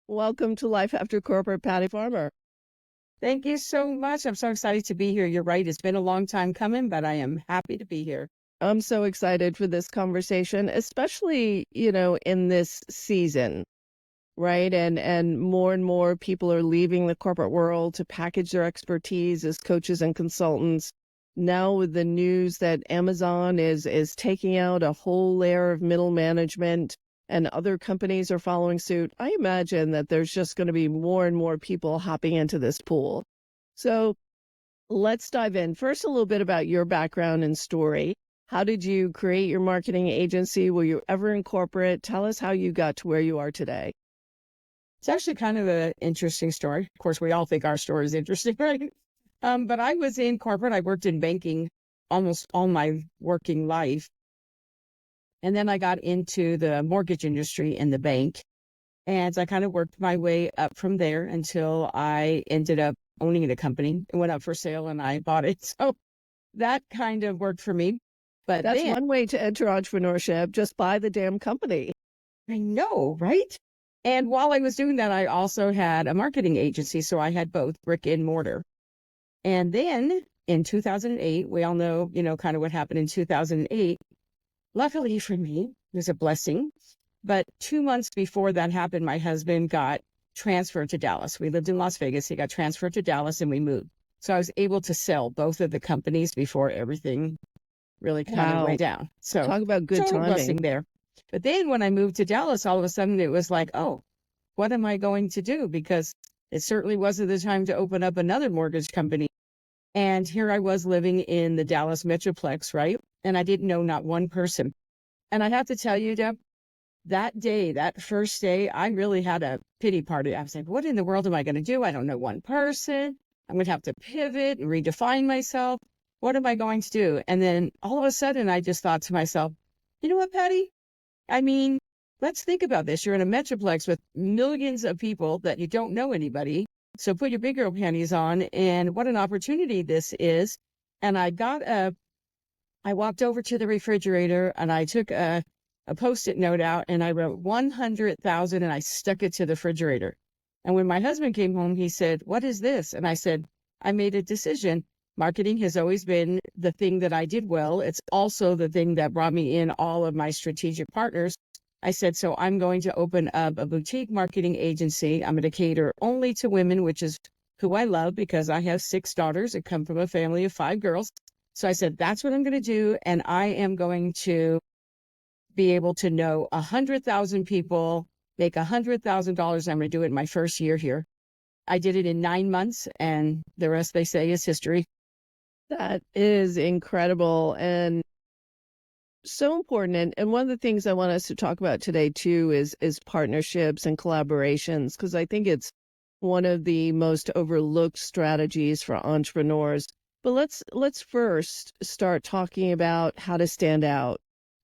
Welcome to Life After Corporate, Patty Farmer. Thank you so much. I'm so excited to be here. You're right. It's been a long time coming, but I am happy to be here. I'm so excited for this conversation, especially, in this season, right? And more people are leaving the corporate world to package their expertise as coaches and consultants. Now with the news that Amazon is taking out a whole layer of middle management and other companies are following suit, I imagine that there's just going to be more and more people hopping into this pool. So let's dive in. First, a little bit about your background and story. How did you create your marketing agency? Were you ever in corporate? Tell us how you got to where you are today. It's actually kind of an interesting story. Of course, we all think our story is interesting, right? But I was in corporate. I worked in banking almost all my working life. And then I got into the mortgage industry in the bank. And I kind of worked my way up from there until I ended up owning a company. It went up for sale and I bought it. So that kind of worked for me. But That's then, one way to enter entrepreneurship. Just buy the damn company. I know, right? And while I was doing that, I also had a marketing agency. So I had both brick and mortar. And then in 2008, we all know, kind of what happened in 2008. Luckily for me, it was a blessing. But 2 months before that happened, my husband got transferred to Dallas. We lived in Las Vegas. He got transferred to Dallas and we moved. So I was able to sell both of the companies before everything really kind of went down. So talk about good total timing blessing there. But then when I moved to Dallas, all of a sudden it was like, oh, what am I going to do? Because it certainly wasn't the time to open up another mortgage company. And here I was living in the Dallas Metroplex, right? And I didn't know not one person. And I have to tell you, Deb, that day, that first day, I really had a pity party. I was like, what in the world am I going to do? I don't know one person. I'm going to have to pivot and redefine myself. What am I going to do? And then all of a sudden, I just thought to myself, you know what, Patty? I mean, let's think about this. You're in a metroplex with millions of people that you don't know anybody. So put your big girl panties on. And what an opportunity this is. And I walked over to the refrigerator and I took a Post-it note out and I wrote 100,000 and I stuck it to the refrigerator. And when my husband came home, he said, what is this? And I said, I made a decision. Marketing has always been the thing that I did well. It's also the thing that brought me in all of my strategic partners. I said, so I'm going to open up a boutique marketing agency. I'm going to cater only to women, which is who I love because I have 6 daughters that come from a family of 5 girls. So I said, that's what I'm going to do. And I am going to be able to know 100,000 people, make $100,000. I'm going to do it in my first year here. I did it in 9 months, and the rest, they say, is history. That is incredible and so important. And one of the things I want us to talk about today, too, is partnerships and collaborations, because I think it's one of the most overlooked strategies for entrepreneurs. But let's first start talking about how to stand out.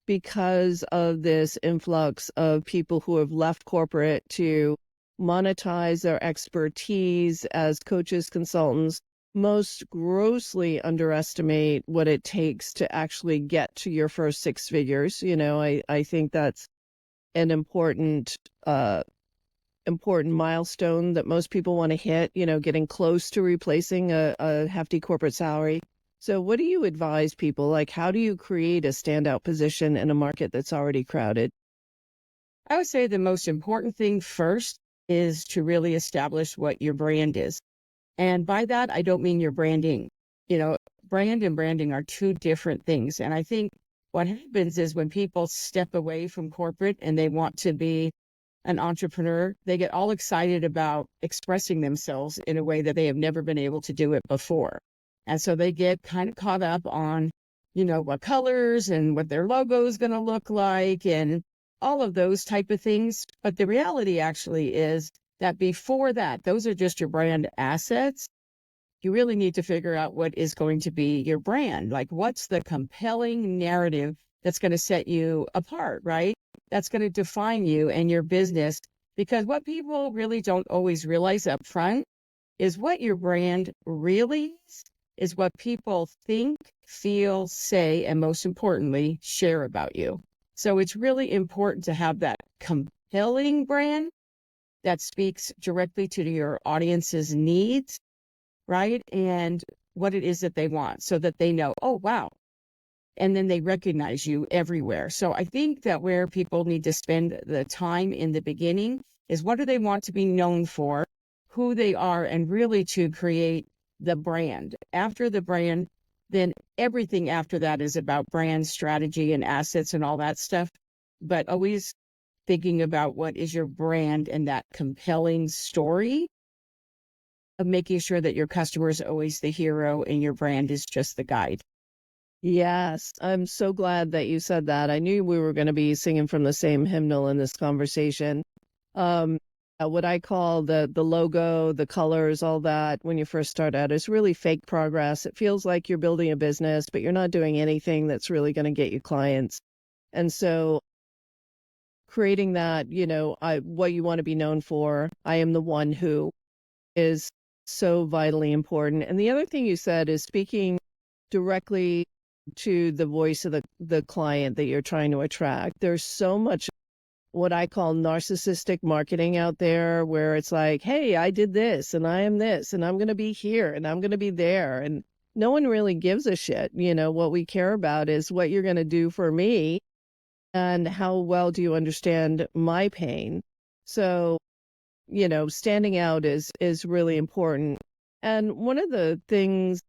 Because of this influx of people who have left corporate to monetize their expertise as coaches, consultants, most grossly underestimate what it takes to actually get to your first 6 figures. I think that's an important milestone that most people want to hit, getting close to replacing a hefty corporate salary. So what do you advise people? Like, how do you create a standout position in a market that's already crowded? I would say the most important thing first is to really establish what your brand is. And by that, I don't mean your branding. Brand and branding are 2 different things. And I think what happens is when people step away from corporate and they want to be an entrepreneur, they get all excited about expressing themselves in a way that they have never been able to do it before. And so they get kind of caught up on, what colors and what their logo is going to look like and all of those type of things. But the reality actually is that before that, those are just your brand assets. You really need to figure out what is going to be your brand. Like, what's the compelling narrative that's going to set you apart, right? That's going to define you and your business. Because what people really don't always realize up front is what your brand really is what people think, feel, say, and most importantly, share about you. So it's really important to have that compelling brand that speaks directly to your audience's needs, right? And what it is that they want, so that they know, oh, wow. And then they recognize you everywhere. So I think that where people need to spend the time in the beginning is, what do they want to be known for, who they are, and really to create the brand. After the brand, then everything after that is about brand strategy and assets and all that stuff. But always thinking about what is your brand and that compelling story of making sure that your customer is always the hero and your brand is just the guide. Yes, I'm so glad that you said that. I knew we were going to be singing from the same hymnal in this conversation. Um, what I call the logo, the colors, all that when you first start out is really fake progress. It feels like you're building a business, but you're not doing anything that's really going to get you clients. And so creating that, what you want to be known for, I am the one who, is so vitally important. And the other thing you said is speaking directly to the voice of the client that you're trying to attract. There's so much what I call narcissistic marketing out there, where it's like, hey, I did this and I am this and I'm going to be here and I'm going to be there. And no one really gives a shit. What we care about is what you're going to do for me and how well do you understand my pain. So, standing out is really important. And one of the things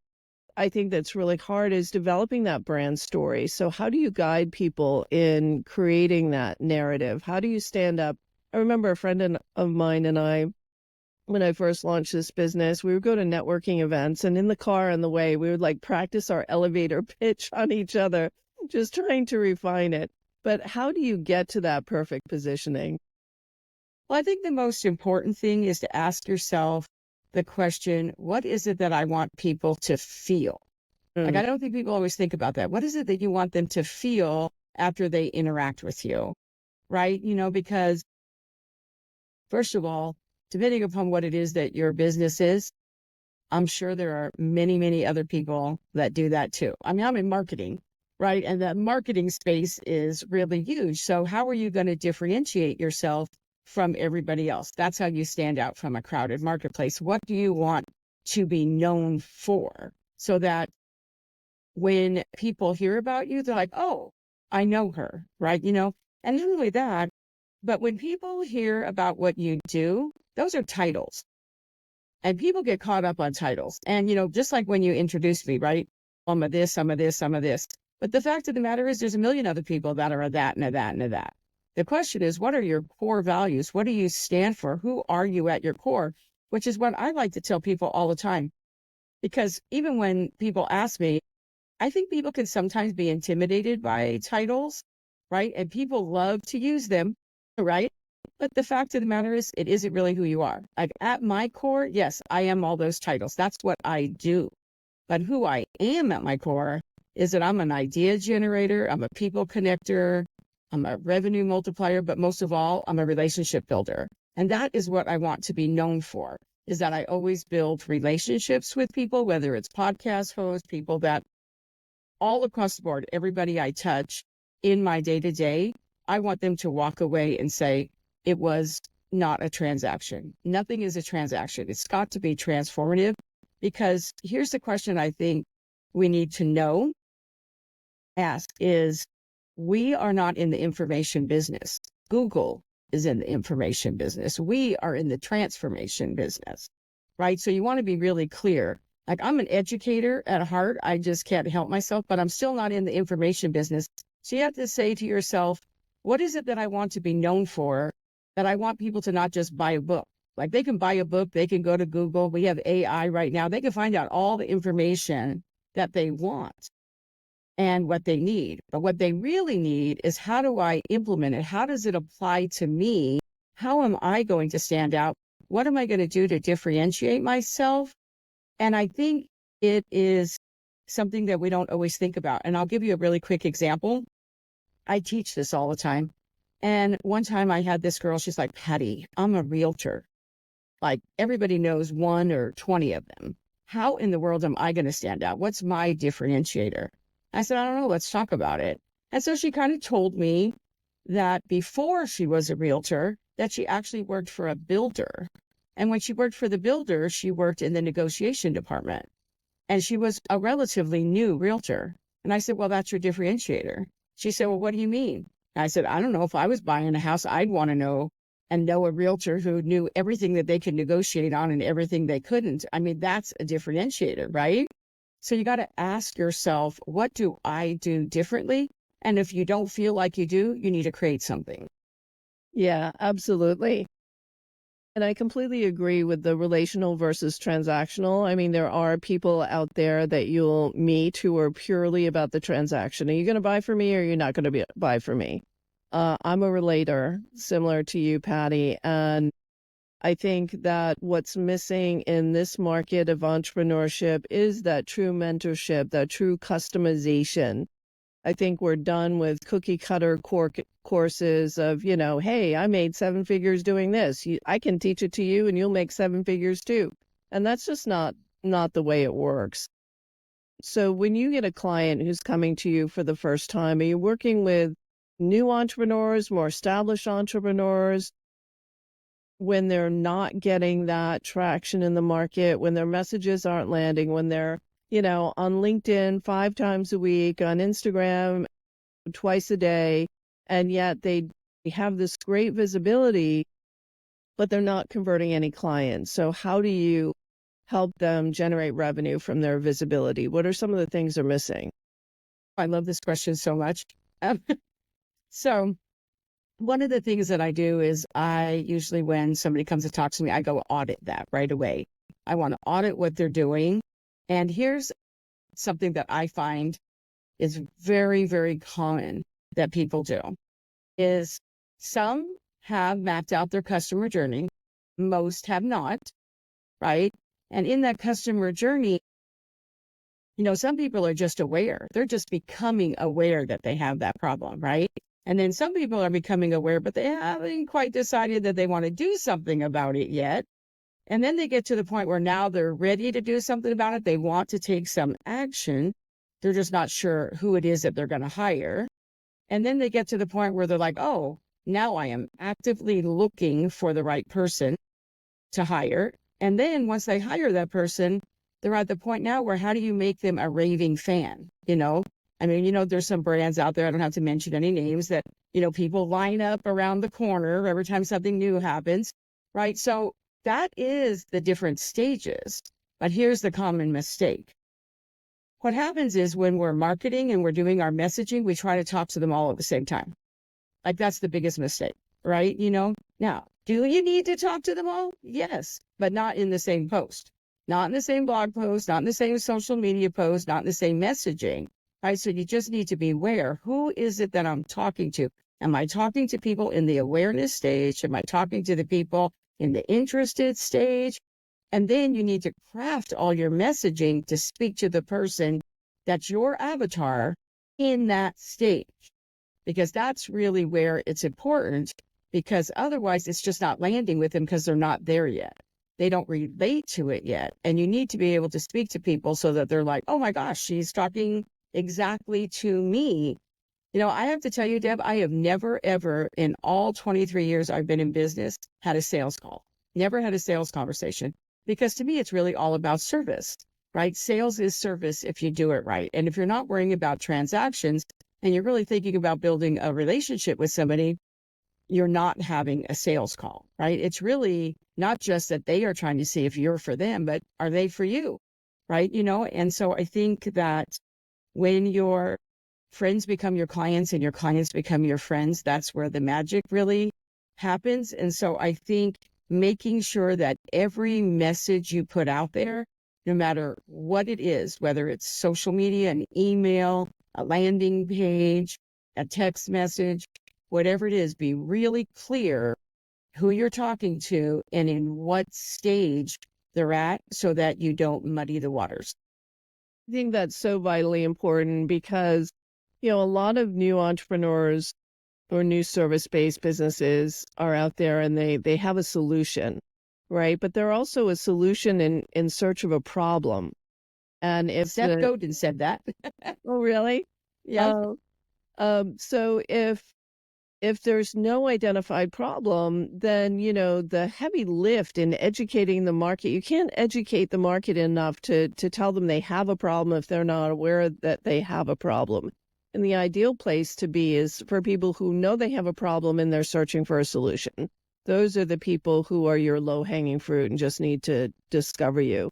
I think that's really hard is developing that brand story. So how do you guide people in creating that narrative? How do you stand up? I remember a friend of mine and I, when I first launched this business, we would go to networking events, and in the car on the way, we would like practice our elevator pitch on each other, just trying to refine it. But how do you get to that perfect positioning? Well, I think the most important thing is to ask yourself the question, what is it that I want people to feel? Like, Mm. I don't think people always think about that. What is it that you want them to feel after they interact with you? Right? Because first of all, depending upon what it is that your business is, I'm sure there are many, many other people that do that too. I mean, I'm in marketing, right? And that marketing space is really huge. So how are you going to differentiate yourself from everybody else? That's how you stand out from a crowded marketplace. What do you want to be known for, so that when people hear about you, they're like, oh, I know her, right? And not only that, but when people hear about what you do, those are titles. And people get caught up on titles. And, just like when you introduced me, right? I'm a this, I'm a this, I'm a this. But the fact of the matter is, there's a million other people that are a that and a that and a that. The question is, what are your core values? What do you stand for? Who are you at your core? Which is what I like to tell people all the time. Because even when people ask me, I think people can sometimes be intimidated by titles, right? And people love to use them, right? But the fact of the matter is, it isn't really who you are. Like, at my core, yes, I am all those titles. That's what I do. But who I am at my core is that I'm an idea generator. I'm a people connector. I'm a revenue multiplier. But most of all, I'm a relationship builder. And that is what I want to be known for, is that I always build relationships with people, whether it's podcast hosts, people that all across the board, everybody I touch in my day-to-day, I want them to walk away and say, it was not a transaction. Nothing is a transaction. It's got to be transformative, because here's the question I think we need to ask is, we are not in the information business. Google is in the information business. We are in the transformation business, right? So you want to be really clear. Like, I'm an educator at heart. I just can't help myself, but I'm still not in the information business. So you have to say to yourself, what is it that I want to be known for, that I want people to not just buy a book? Like, they can buy a book, they can go to Google. We have AI right now. They can find out all the information that they want and what they need. But what they really need is, how do I implement it? How does it apply to me? How am I going to stand out? What am I going to do to differentiate myself? And I think it is something that we don't always think about. And I'll give you a really quick example. I teach this all the time. And one time I had this girl, she's like, Patty, I'm a realtor. Like, everybody knows 1 or 20 of them. How in the world am I going to stand out? What's my differentiator? I said, I don't know. Let's talk about it. And so she kind of told me that before she was a realtor, that she actually worked for a builder. And when she worked for the builder, she worked in the negotiation department. And she was a relatively new realtor. And I said, well, that's your differentiator. She said, well, what do you mean? And I said, I don't know. If I was buying a house, I'd want to know and know a realtor who knew everything that they could negotiate on and everything they couldn't. I mean, that's a differentiator, right? So you got to ask yourself, what do I do differently? And if you don't feel like you do, you need to create something. Yeah, absolutely. And I completely agree with the relational versus transactional. I mean, there are people out there that you'll meet who are purely about the transaction. Are you going to buy for me or are you not going to buy for me? I'm a relator, similar to you, Patty. And I think that what's missing in this market of entrepreneurship is that true mentorship, that true customization. I think we're done with cookie cutter courses of, hey, I made 7 figures doing this. I can teach it to you and you'll make 7 figures too. And that's just not the way it works. So when you get a client who's coming to you for the first time, are you working with new entrepreneurs, more established entrepreneurs? When they're not getting that traction in the market, when their messages aren't landing, when they're, on LinkedIn 5 times a week, on Instagram twice a day, and yet they have this great visibility, but they're not converting any clients. So how do you help them generate revenue from their visibility? What are some of the things they're missing? I love this question so much. So one of the things that I do is I usually, when somebody comes to talk to me, I go audit that right away. I want to audit what they're doing. And here's something that I find is very, very common that people do is some have mapped out their customer journey. Most have not, right? And in that customer journey, some people are just aware. They're just becoming aware that they have that problem, right? And then some people are becoming aware, but they haven't quite decided that they want to do something about it yet. And then they get to the point where now they're ready to do something about it. They want to take some action. They're just not sure who it is that they're going to hire. And then they get to the point where they're like, oh, now I am actively looking for the right person to hire. And then once they hire that person, they're at the point now where how do you make them a raving fan? I mean, there's some brands out there, I don't have to mention any names, that, people line up around the corner every time something new happens, right? So that is the different stages. But here's the common mistake. What happens is when we're marketing and we're doing our messaging, we try to talk to them all at the same time. Like that's the biggest mistake, right? Now, do you need to talk to them all? Yes, but not in the same post, not in the same blog post, not in the same social media post, not in the same messaging, right? So you just need to be aware. Who is it that I'm talking to? Am I talking to people in the awareness stage? Am I talking to the people in the interested stage? And then you need to craft all your messaging to speak to the person that's your avatar in that stage, because that's really where it's important, because otherwise it's just not landing with them because they're not there yet. They don't relate to it yet. And you need to be able to speak to people so that they're like, oh my gosh, she's talking exactly to me. I have to tell you, Deb, I have never, ever in all 23 years I've been in business had a sales call. Never had a sales conversation, because to me, it's really all about service, right? Sales is service if you do it right. And if you're not worrying about transactions and you're really thinking about building a relationship with somebody, you're not having a sales call, right? It's really not just that they are trying to see if you're for them, but are they for you, right? And so I think that when your friends become your clients and your clients become your friends, that's where the magic really happens. And so I think making sure that every message you put out there, no matter what it is, whether it's social media, an email, a landing page, a text message, whatever it is, be really clear who you're talking to and in what stage they're at so that you don't muddy the waters. I think that's so vitally important because, a lot of new entrepreneurs or new service-based businesses are out there and they have a solution, right? But they're also a solution in search of a problem. And if Seth Godin said that. oh, really? Yeah. So if if there's no identified problem, then, the heavy lift in educating the market, you can't educate the market enough to tell them they have a problem if they're not aware that they have a problem. And the ideal place to be is for people who know they have a problem and they're searching for a solution. Those are the people who are your low-hanging fruit and just need to discover you.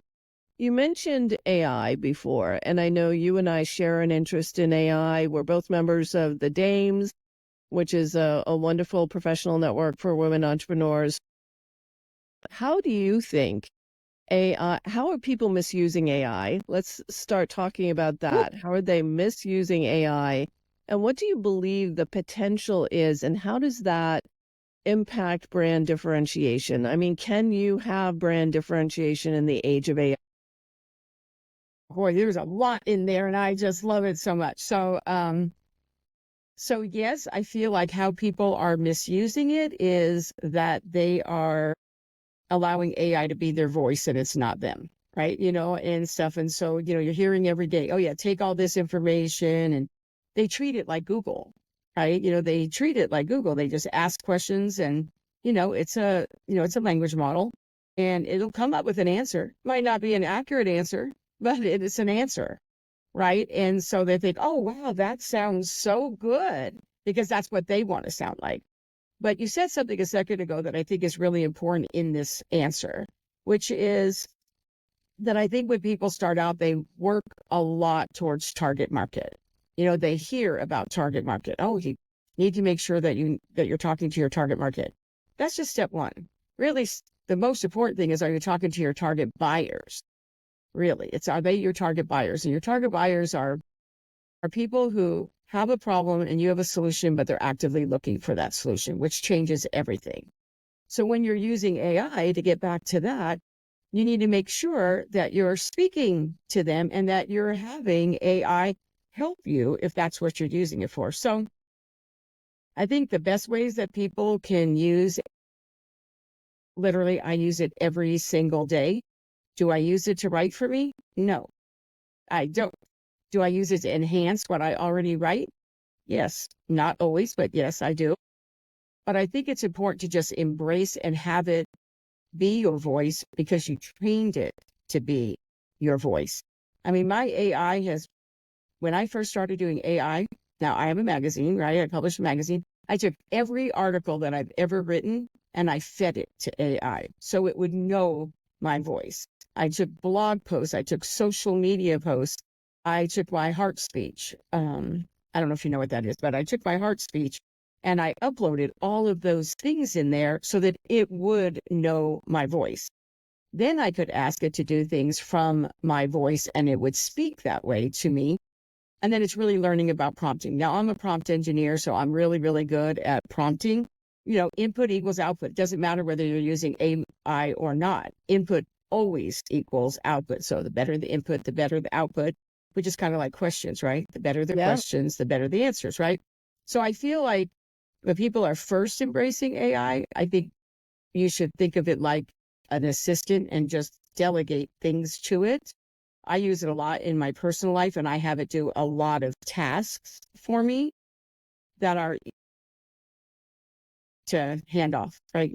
You mentioned AI before, and I know you and I share an interest in AI. We're both members of the Dames, which is a wonderful professional network for women entrepreneurs. How do you think AI, how are people misusing AI? Let's start talking about that. How are they misusing AI? And what do you believe the potential is? And how does that impact brand differentiation? I mean, can you have brand differentiation in the age of AI? Boy, there's a lot in there, and I just love it so much. So yes, I feel like how people are misusing it is that they are allowing AI to be their voice and it's not them, right? And stuff. And so, you're hearing every day, oh yeah, take all this information, and they treat it like Google, right? They treat it like Google. They just ask questions, and, it's a language model, and it'll come up with an answer. Might not be an accurate answer, but it is an answer. Right. And so they think, oh, wow, that sounds so good, because that's what they want to sound like. But you said something a second ago that I think is really important in this answer, which is that I think when people start out, they work a lot towards target market. They hear about target market. Oh, you need to make sure that you're talking to your target market. That's just step one. Really, the most important thing is, are you talking to your target buyers? Really, are they your target buyers? And your target buyers are people who have a problem and you have a solution, but they're actively looking for that solution, which changes everything. So when you're using AI, to get back to that, you need to make sure that you're speaking to them and that you're having AI help you if that's what you're using it for. So I think the best ways that people can use, literally, I use it every single day. Do I use it to write for me? No, I don't. Do I use it to enhance what I already write? Yes, not always, but yes, I do. But I think it's important to just embrace and have it be your voice because you trained it to be your voice. I mean, my AI when I first started doing AI, now I have a magazine, right? I published a magazine. I took every article that I've ever written and I fed it to AI so it would know my voice. I took blog posts, I took social media posts, I took my heart speech. I don't know if you know what that is, but I took my heart speech and I uploaded all of those things in there so that it would know my voice. Then I could ask it to do things from my voice and it would speak that way to me. And then it's really learning about prompting. Now, I'm a prompt engineer, so I'm really, really good at prompting. Input equals output. It doesn't matter whether you're using AI or not. Input always equals output. So the better the input, the better the output, which is kind of like questions, right? The better the Yeah. questions, the better the answers, right? So I feel like when people are first embracing AI, I think you should think of it like an assistant and just delegate things to it. I use it a lot in my personal life, and I have it do a lot of tasks for me that are to hand off, right?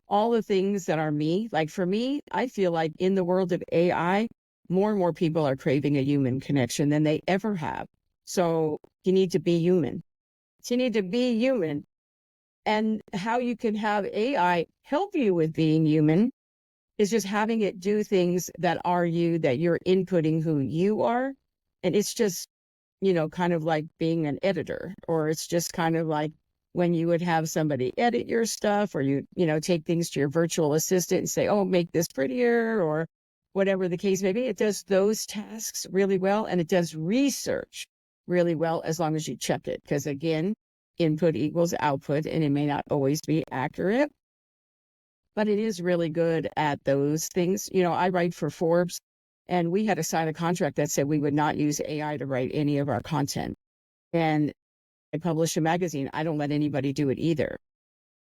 All the things that are me. Like for me, I feel like in the world of AI, more and more people are craving a human connection than they ever have. So you need to be human. You need to be human. And how you can have AI help you with being human is just having it do things that are you, that you're inputting who you are. And it's just, kind of like being an editor, or it's just kind of like when you would have somebody edit your stuff, or take things to your virtual assistant and say, oh, make this prettier, or whatever the case may be. It does those tasks really well, and it does research really well as long as you check it. Because again, input equals output, and it may not always be accurate, but it is really good at those things. I write for Forbes, and we had to sign a contract that said we would not use AI to write any of our content. And I publish a magazine. I don't let anybody do it either,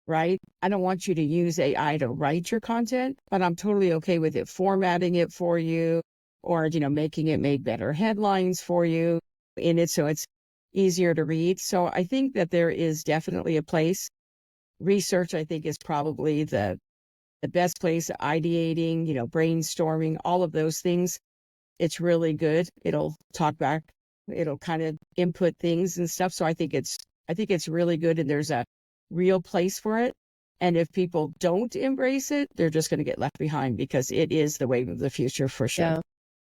right? I don't want you to use AI to write your content, but I'm totally okay with it formatting it for you, or, making it make better headlines for you in it. So it's easier to read. So I think that there is definitely a place. Research, I think, is probably the best place. Ideating, brainstorming, all of those things. It's really good. It'll talk back. It'll kind of input things and stuff. So I think it's really good, and there's a real place for it. And if people don't embrace it, they're just going to get left behind, because it is the wave of the future for sure. Yeah.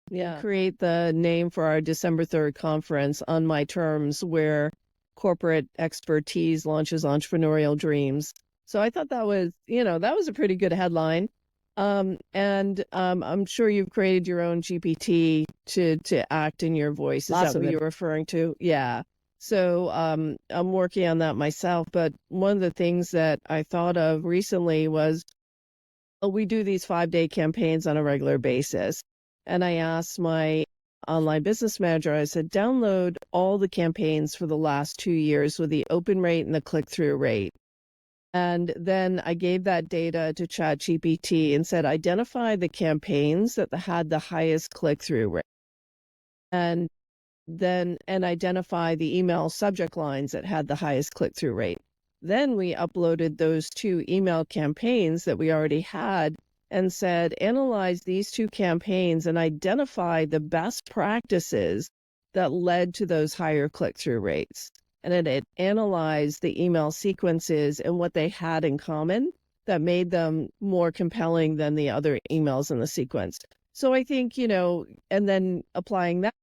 Yeah. Create the name for our December 3rd conference, On My Terms, where corporate expertise launches entrepreneurial dreams. So I thought that was, that was a pretty good headline. And I'm sure you've created your own GPT to act in your voice. Is Lots that of what it. you're referring to? Yeah. So I'm working on that myself. But one of the things that I thought of recently was, we do these 5-day campaigns on a regular basis. And I asked my online business manager, I said, download all the campaigns for the last 2 years with the open rate and the click-through rate. And then I gave that data to ChatGPT and said, identify the campaigns that had the highest click-through rate. And identify the email subject lines that had the highest click-through rate. Then we uploaded those 2 email campaigns that we already had and said, analyze these 2 campaigns and identify the best practices that led to those higher click-through rates. And it analyzed the email sequences and what they had in common that made them more compelling than the other emails in the sequence. So I think, and then applying that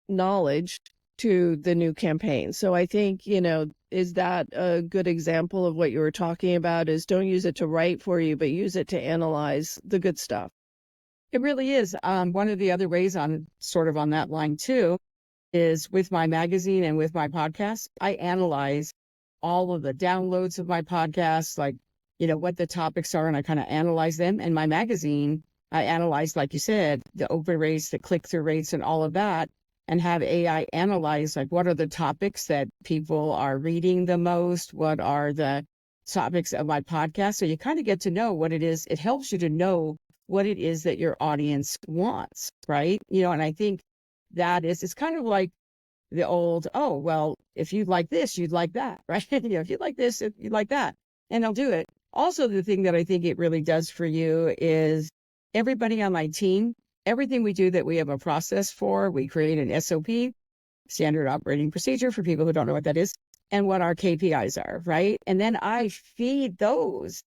knowledge to the new campaign. So I think, is that a good example of what you were talking about, is don't use it to write for you, but use it to analyze the good stuff. It really is. One of the other ways on sort of on that line too is with my magazine and with my podcast, I analyze all of the downloads of my podcasts, like, what the topics are, and I kind of analyze them. And my magazine, I analyze, like you said, the open rates, the click-through rates, and all of that, and have AI analyze, like, what are the topics that people are reading the most? What are the topics of my podcast? So you kind of get to know what it is. It helps you to know what it is that your audience wants, right? And I think it's kind of like the old, oh, well, if you like this, you'd like that, right? If you like this, you'd like that, and they'll do it. Also, the thing that I think it really does for you is everybody on my team, everything we do that we have a process for, we create an SOP, standard operating procedure, for people who don't know what that is, and what our KPIs are, right? And then I feed those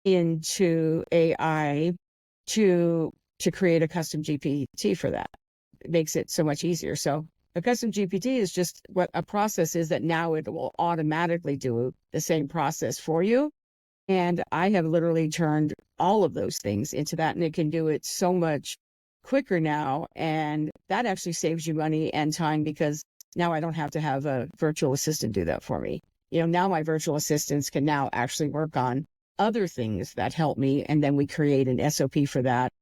into AI to create a custom GPT for that. It makes it so much easier. So a custom GPT is just what a process is that now it will automatically do the same process for you. And I have literally turned all of those things into that, and it can do it so much quicker now. And that actually saves you money and time, because now I don't have to have a virtual assistant do that for me. Now my virtual assistants can now actually work on other things that help me. And then we create an SOP for that,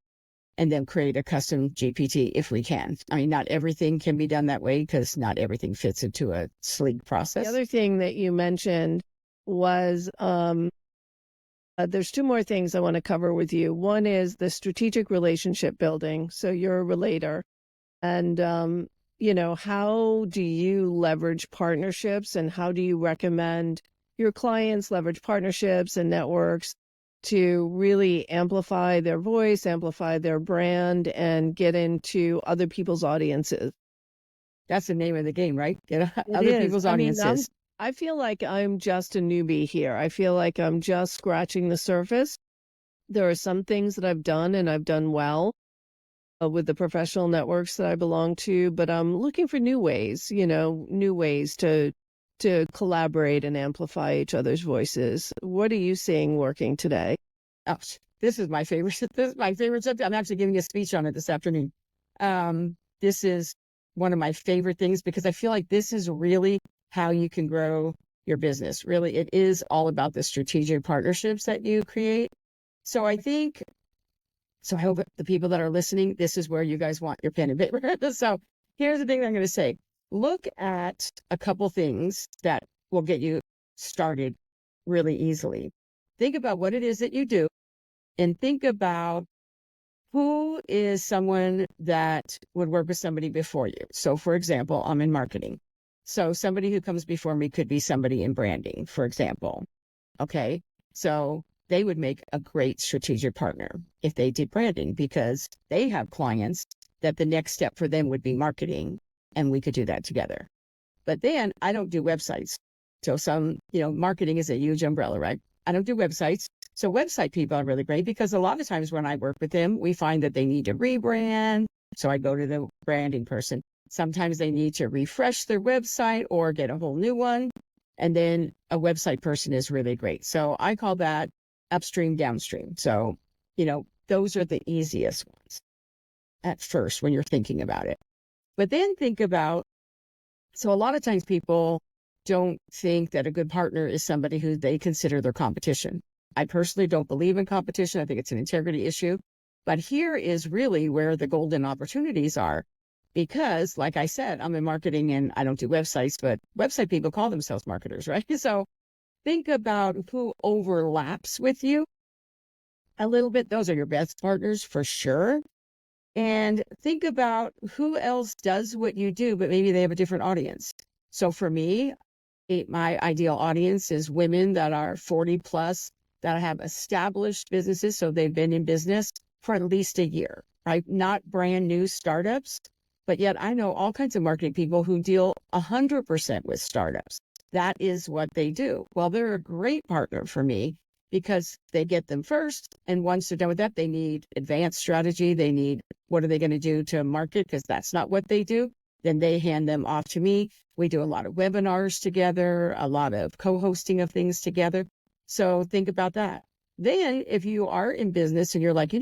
and then create a custom GPT if we can. I mean, not everything can be done that way, because not everything fits into a sleek process. The other thing that you mentioned was, there's 2 more things I want to cover with you. One is the strategic relationship building. So you're a relator. And, how do you leverage partnerships, and how do you recommend your clients leverage partnerships and networks to really amplify their voice, amplify their brand, and get into other people's audiences? That's the name of the game, right? Get It other is. people's I mean, audiences. I feel like I'm just a newbie here. I feel like I'm just scratching the surface. There are some things that I've done, and I've done well with the professional networks that I belong to, but I'm looking for new ways, new ways to collaborate and amplify each other's voices. What are you seeing working today? Oh, this is my favorite. This is my favorite subject. I'm actually giving a speech on it this afternoon. This is one of my favorite things, because I feel like this is really how you can grow your business. Really, it is all about the strategic partnerships that you create. So I hope the people that are listening, this is where you guys want your pen and paper. So here's the thing that I'm going to say. Look at a couple things that will get you started really easily. Think about what it is that you do, and think about who is someone that would work with somebody before you. So for example, I'm in marketing. So somebody who comes before me could be somebody in branding, for example. Okay. So they would make a great strategic partner if they did branding because they have clients that the next step for them would be marketing, and we could do that together. But then I don't do websites. So marketing is a huge umbrella, right? I don't do websites. So website people are really great because a lot of times when I work with them, we find that they need to rebrand. So I go to the branding person. Sometimes they need to refresh their website or get a whole new one. And then a website person is really great. So I call that upstream, downstream. So, those are the easiest ones at first when you're thinking about it. But then think about, so a lot of times people don't think that a good partner is somebody who they consider their competition. I personally don't believe in competition. I think it's an integrity issue. But here is really where the golden opportunities are. Because, like I said, I'm in marketing and I don't do websites, but website people call themselves marketers, right? So think about who overlaps with you a little bit. Those are your best partners for sure. And think about who else does what you do, but maybe they have a different audience. So for me, my ideal audience is women that are 40 plus that have established businesses. So they've been in business for at least a year, right? Not brand new startups. But yet I know all kinds of marketing people who deal 100% with startups. That is what they do. Well, they're a great partner for me because they get them first. And once they're done with that, they need advanced strategy. They need, what are they going to do to market? Because that's not what they do. Then they hand them off to me. We do a lot of webinars together, a lot of co-hosting of things together. So think about that. Then if you are in business and you're like,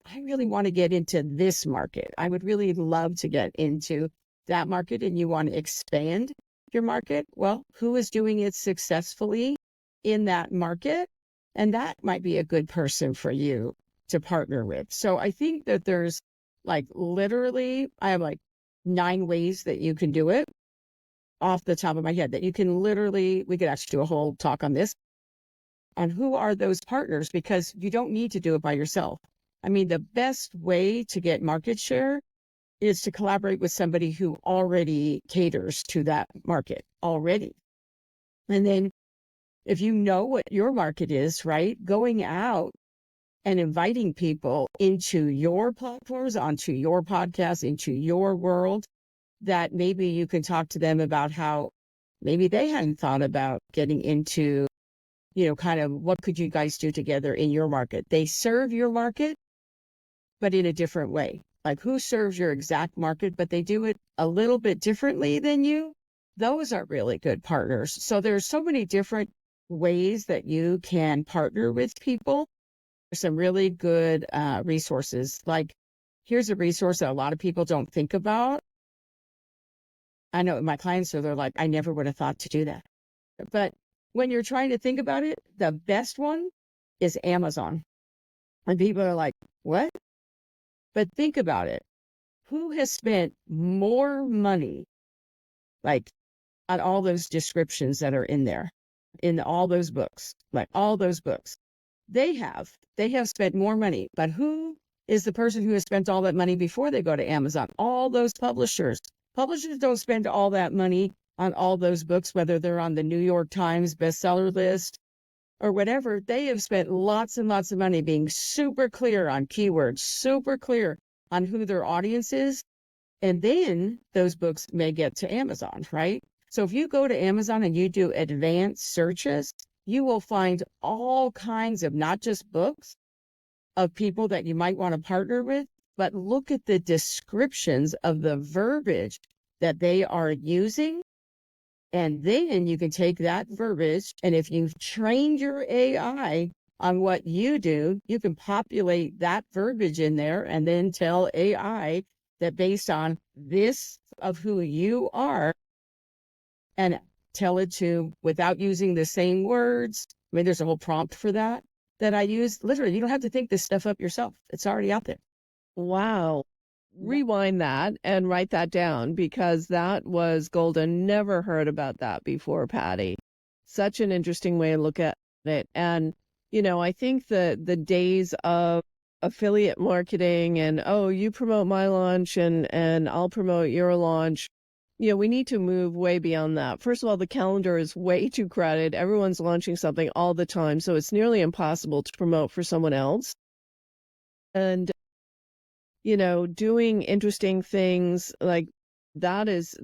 I really want to get into this market. I would really love to get into that market and you want to expand your market. Well, who is doing it successfully in that market? And that might be a good person for you to partner with. So I think that there's literally, I have 9 ways that you can do it off the top of my head that you can literally, we could actually do a whole talk on this. And who are those partners? Because you don't need to do it by yourself. I mean, the best way to get market share is to collaborate with somebody who already caters to that market already. And then if you know what your market is, right, going out and inviting people into your platforms, onto your podcast, into your world, that maybe you can talk to them about how maybe they hadn't thought about getting into, kind of what could you guys do together in your market? They serve your market, but in a different way. Like who serves your exact market, but they do it a little bit differently than you. Those are really good partners. So there's so many different ways that you can partner with people. There's some really good resources. Here's a resource that a lot of people don't think about. I know my clients, so they're like, I never would have thought to do that. But when you're trying to think about it, the best one is Amazon. And people are like, what? But think about it. Who has spent more money, on all those descriptions that are in there, in all those books, all those books? They have spent more money, but who is the person who has spent all that money before they go to Amazon? All those publishers. Publishers don't spend all that money on all those books, whether they're on the New York Times bestseller list or whatever. They have spent lots and lots of money being super clear on keywords, super clear on who their audience is. And then those books may get to Amazon, right? So if you go to Amazon and you do advanced searches, you will find all kinds of not just books of people that you might want to partner with, but look at the descriptions of the verbiage that they are using. And then you can take that verbiage, and if you've trained your AI on what you do, you can populate that verbiage in there and then tell AI that based on this of who you are, and tell it to, without using the same words. I mean, there's a whole prompt for that I use. Literally, you don't have to think this stuff up yourself. It's already out there. Wow. Rewind that and write that down because that was golden. Never heard about that before, Patty. Such an interesting way to look at it. And, I think the days of affiliate marketing and, oh, you promote my launch and I'll promote your launch, We need to move way beyond that. First of all, the calendar is way too crowded. Everyone's launching something all the time, so it's nearly impossible to promote for someone else. And, doing interesting things like that is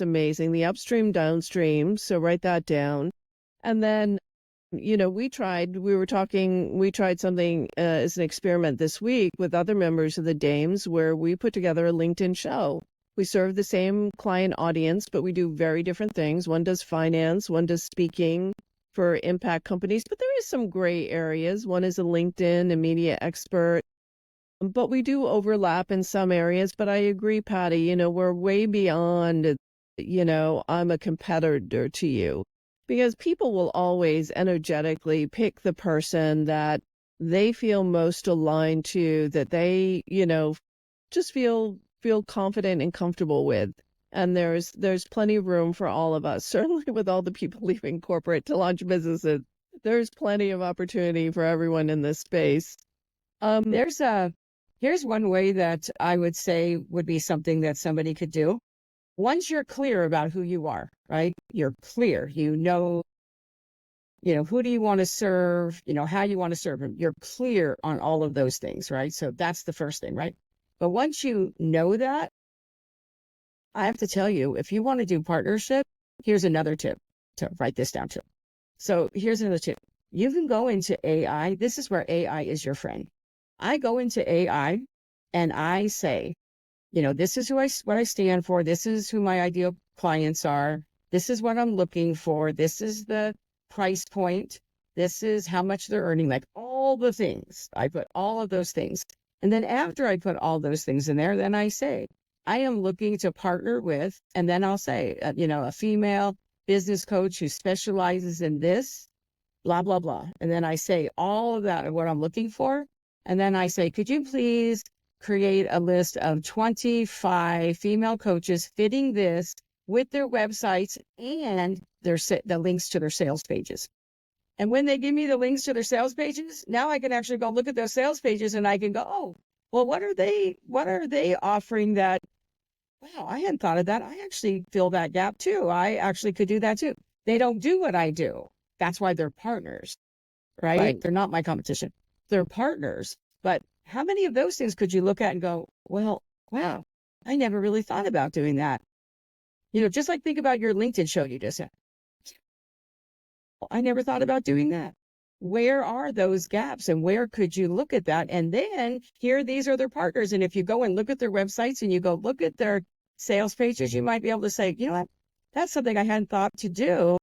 amazing. The upstream, downstream. So write that down. And then, we tried something as an experiment this week with other members of the Dames where we put together a LinkedIn show. We serve the same client audience, but we do very different things. One does finance, one does speaking for impact companies, but there is some gray areas. One is a LinkedIn, a media expert, but we do overlap in some areas. But I agree, Patty, we're way beyond, I'm a competitor to you, because people will always energetically pick the person that they feel most aligned to, that they, just feel confident and comfortable with. And there's plenty of room for all of us. Certainly with all the people leaving corporate to launch businesses, there's plenty of opportunity for everyone in this space. Here's one way that I would say would be something that somebody could do. Once you're clear about who you are, right? You're clear, who do you want to serve, how you want to serve them. You're clear on all of those things, right? So that's the first thing, right? But once you know that, I have to tell you, if you want to do partnership, here's another tip to write this down too. So here's another tip. You can go into AI. This is where AI is your friend. I go into AI and I say, this is what I stand for. This is who my ideal clients are. This is what I'm looking for. This is the price point. This is how much they're earning, like all the things. I put all of those things. And then after I put all those things in there, then I say, I am looking to partner with, and then I'll say, a female business coach who specializes in this, blah, blah, blah. And then I say all of that, what I'm looking for. And then I say, could you please create a list of 25 female coaches fitting this with their websites and the links to their sales pages. And when they give me the links to their sales pages, now I can actually go look at those sales pages and I can go, oh, well, what are they offering that? Wow, I hadn't thought of that. I actually fill that gap too. I actually could do that too. They don't do what I do. That's why they're partners, right? They're not my competition. They're partners. But how many of those things could you look at and go, well, wow, I never really thought about doing that. Just like think about your LinkedIn show you just had. I never thought about doing that. Where are those gaps and where could you look at that? And then these are their partners. And if you go and look at their websites and you go look at their sales pages, you might be able to say, you know what, that's something I hadn't thought to do.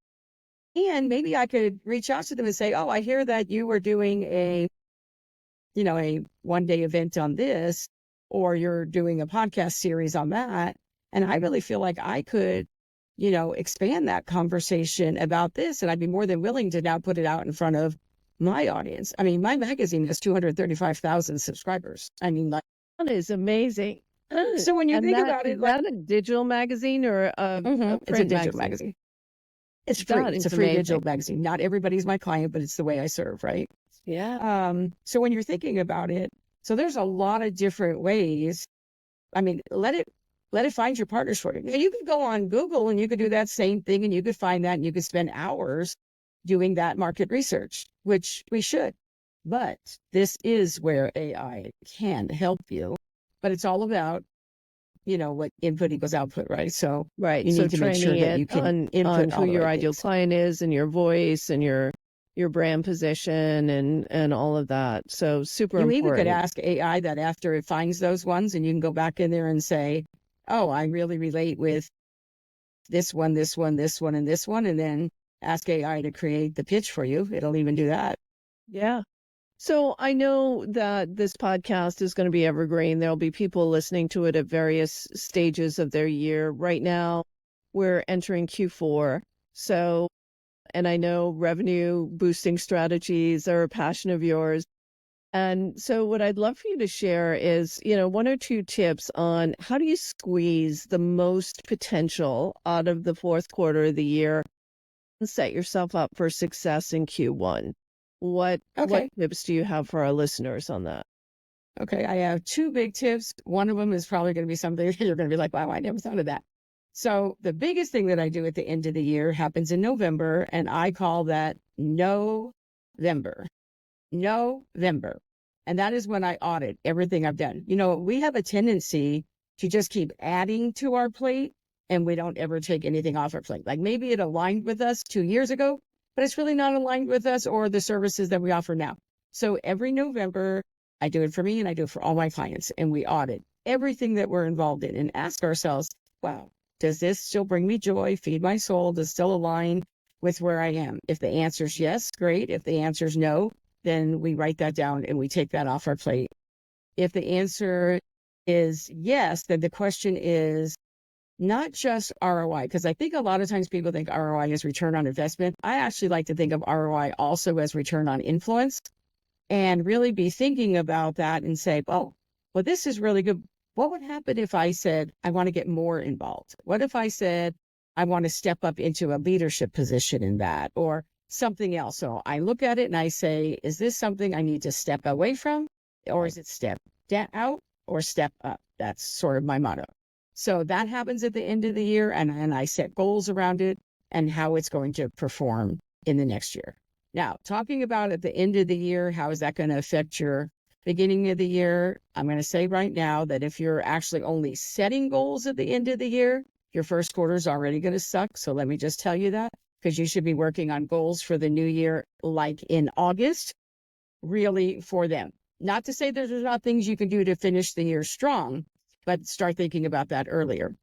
And maybe I could reach out to them and say, oh, I hear that you were doing a one-day event on this, or you're doing a podcast series on that. And I really feel like I could, expand that conversation about this. And I'd be more than willing to now put it out in front of my audience. I mean, my magazine has 235,000 subscribers. I mean, like, that is amazing. So when you think about it, is that a digital magazine or a it's a digital magazine? It's free. It's a free digital magazine. Not everybody's my client, but it's the way I serve, right? Yeah. So when you're thinking about it, so there's a lot of different ways. I mean, let it find your partners for you. Now, you could go on Google and you could do that same thing and you could find that and you could spend hours doing that market research, which we should. But this is where AI can help you. But it's all about, what input equals output, right? So right. You need to make sure that you can input on who your ideal things. client is and your voice and your brand position and all of that. So super important. You even could ask AI that after it finds those ones, and you can go back in there and say, oh, I really relate with this one, and this one, and then ask AI to create the pitch for you. It'll even do that. Yeah. So I know that this podcast is going to be evergreen. There'll be people listening to it at various stages of their year. Right now, we're entering Q4. So, and I know revenue boosting strategies are a passion of yours. And so what I'd love for you to share is, one or two tips on how do you squeeze the most potential out of the fourth quarter of the year and set yourself up for success in Q1. What tips do you have for our listeners on that? Okay, I have two big tips. One of them is probably going to be something you're going to be like, wow, I never thought of that. So the biggest thing that I do at the end of the year happens in November, and I call that November. November. And that is when I audit everything I've done. We have a tendency to just keep adding to our plate and we don't ever take anything off our plate. Like maybe it aligned with us 2 years ago, but it's really not aligned with us or the services that we offer now. So every November, I do it for me and I do it for all my clients, and we audit everything that we're involved in and ask ourselves, wow, does this still bring me joy, feed my soul? Does it still align with where I am? If the answer is yes, great. If the answer is no, then we write that down and we take that off our plate. If the answer is yes, then the question is not just ROI, because I think a lot of times people think ROI is return on investment. I actually like to think of ROI also as return on influence, and really be thinking about that and say, oh, well, this is really good. What would happen if I said, I want to get more involved? What if I said, I want to step up into a leadership position in that or something else? So I look at it and I say, is this something I need to step away from, or is it step out or step up? That's sort of my motto. So that happens at the end of the year, and I set goals around it and how it's going to perform in the next year. Now, talking about at the end of the year, how is that going to affect your beginning of the year? I'm going to say right now that if you're actually only setting goals at the end of the year, your first quarter is already going to suck. So let me just tell you that, because you should be working on goals for the new year, like in August, really for them. Not to say there's not things you can do to finish the year strong, but start thinking about that earlier.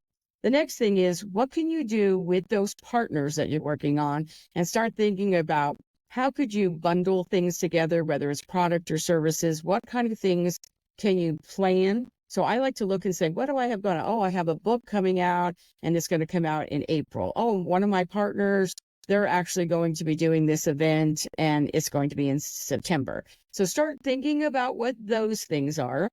The next thing is, what can you do with those partners that you're working on, and start thinking about how could you bundle things together, whether it's product or services? What kind of things can you plan? So I like to look and say, what do I have going on? Oh, I have a book coming out and it's going to come out in April. Oh, one of my partners, they're actually going to be doing this event and it's going to be in September. So start thinking about what those things are.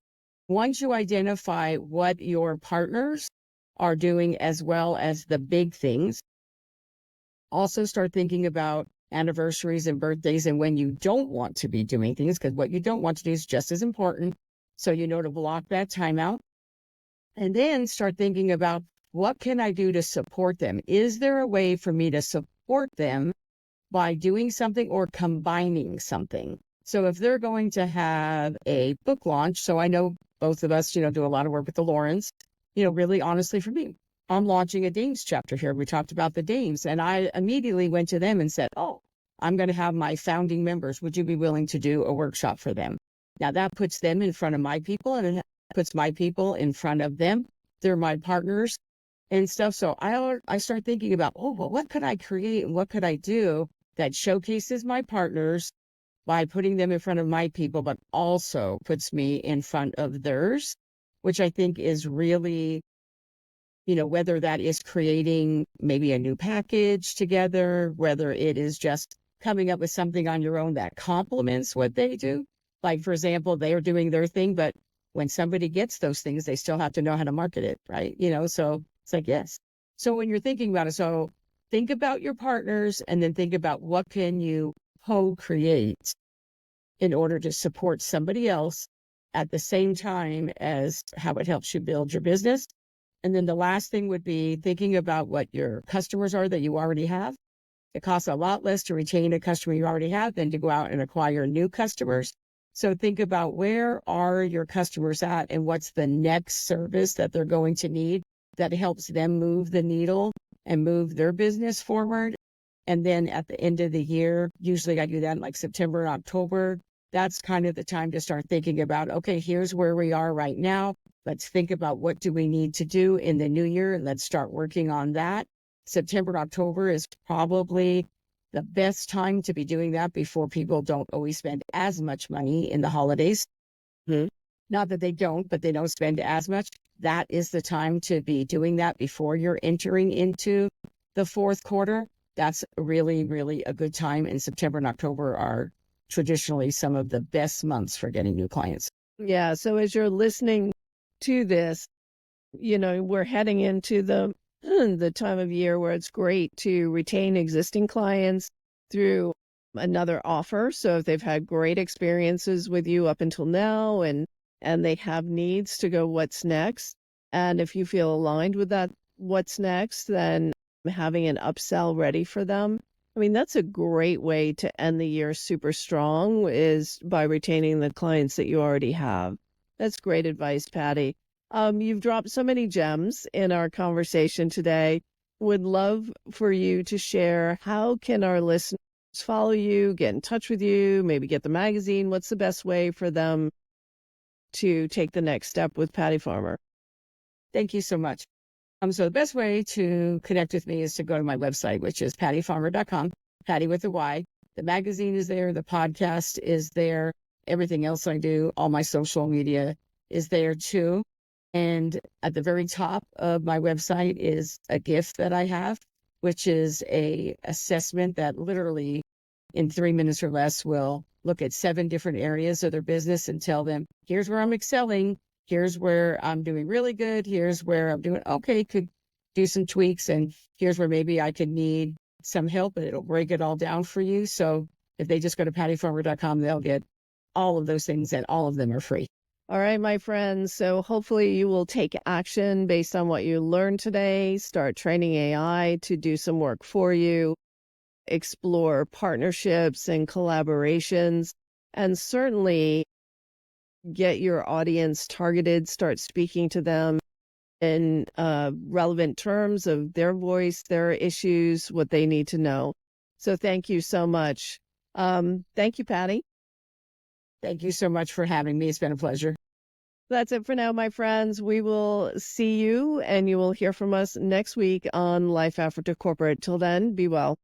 Once you identify what your partners are doing as well as the big things, also start thinking about anniversaries and birthdays and when you don't want to be doing things, because what you don't want to do is just as important. So you know to block that time out. And then start thinking about, what can I do to support them? Is there a way for me to support them by doing something or combining something? So if they're going to have a book launch, so I know both of us, do a lot of work with the Laurens, really honestly for me, I'm launching a Dames chapter here. We talked about the Dames, and I immediately went to them and said, oh, I'm going to have my founding members. Would you be willing to do a workshop for them? Now that puts them in front of my people, and it puts my people in front of them. They're my partners and stuff. So I start thinking about, oh, well, what could I create and what could I do that showcases my partners by putting them in front of my people, but also puts me in front of theirs, which I think is really, whether that is creating maybe a new package together, whether it is just coming up with something on your own that complements what they do. Like, for example, they are doing their thing, but when somebody gets those things, they still have to know how to market it, right? So it's like, yes. So when you're thinking about it, so think about your partners and then think about what can you co-create in order to support somebody else at the same time as how it helps you build your business. And then the last thing would be thinking about what your customers are that you already have. It costs a lot less to retain a customer you already have than to go out and acquire new customers. So think about, where are your customers at and what's the next service that they're going to need that helps them move the needle and move their business forward. And then at the end of the year, usually I do that in like September and October. That's kind of the time to start thinking about, okay, here's where we are right now. Let's think about what do we need to do in the new year, and let's start working on that. September, October is probably the best time to be doing that before people don't always spend as much money in the holidays. Not that they don't, but they don't spend as much. That is the time to be doing that before you're entering into the fourth quarter. That's really, really a good time. And September and October are traditionally some of the best months for getting new clients. Yeah. So as you're listening to this, we're heading into the the time of year where it's great to retain existing clients through another offer. So if they've had great experiences with you up until now and they have needs to go, what's next? And if you feel aligned with that what's next, then having an upsell ready for them. I mean, that's a great way to end the year super strong is by retaining the clients that you already have. That's great advice, Patty. You've dropped so many gems in our conversation today. Would love for you to share how can our listeners follow you, get in touch with you, maybe get the magazine? What's the best way for them to take the next step with Patty Farmer? Thank you so much. So the best way to connect with me is to go to my website, which is pattyfarmer.com, Patty with a Y. The magazine is there. The podcast is there. Everything else I do, all my social media is there too. And at the very top of my website is a gift that I have, which is a assessment that literally in 3 minutes or less will look at 7 different areas of their business and tell them, here's where I'm excelling. Here's where I'm doing really good. Here's where I'm doing okay, could do some tweaks. And here's where maybe I could need some help, and it'll break it all down for you. So if they just go to pattyfarmer.com, they'll get all of those things, and all of them are free. All right, my friends. So hopefully you will take action based on what you learned today, start training AI to do some work for you, explore partnerships and collaborations, and certainly get your audience targeted, start speaking to them in relevant terms of their voice, their issues, what they need to know. So thank you so much. Thank you, Patty. Thank you so much for having me. It's been a pleasure. That's it for now, my friends. We will see you and you will hear from us next week on Life After Corporate. Till then, be well.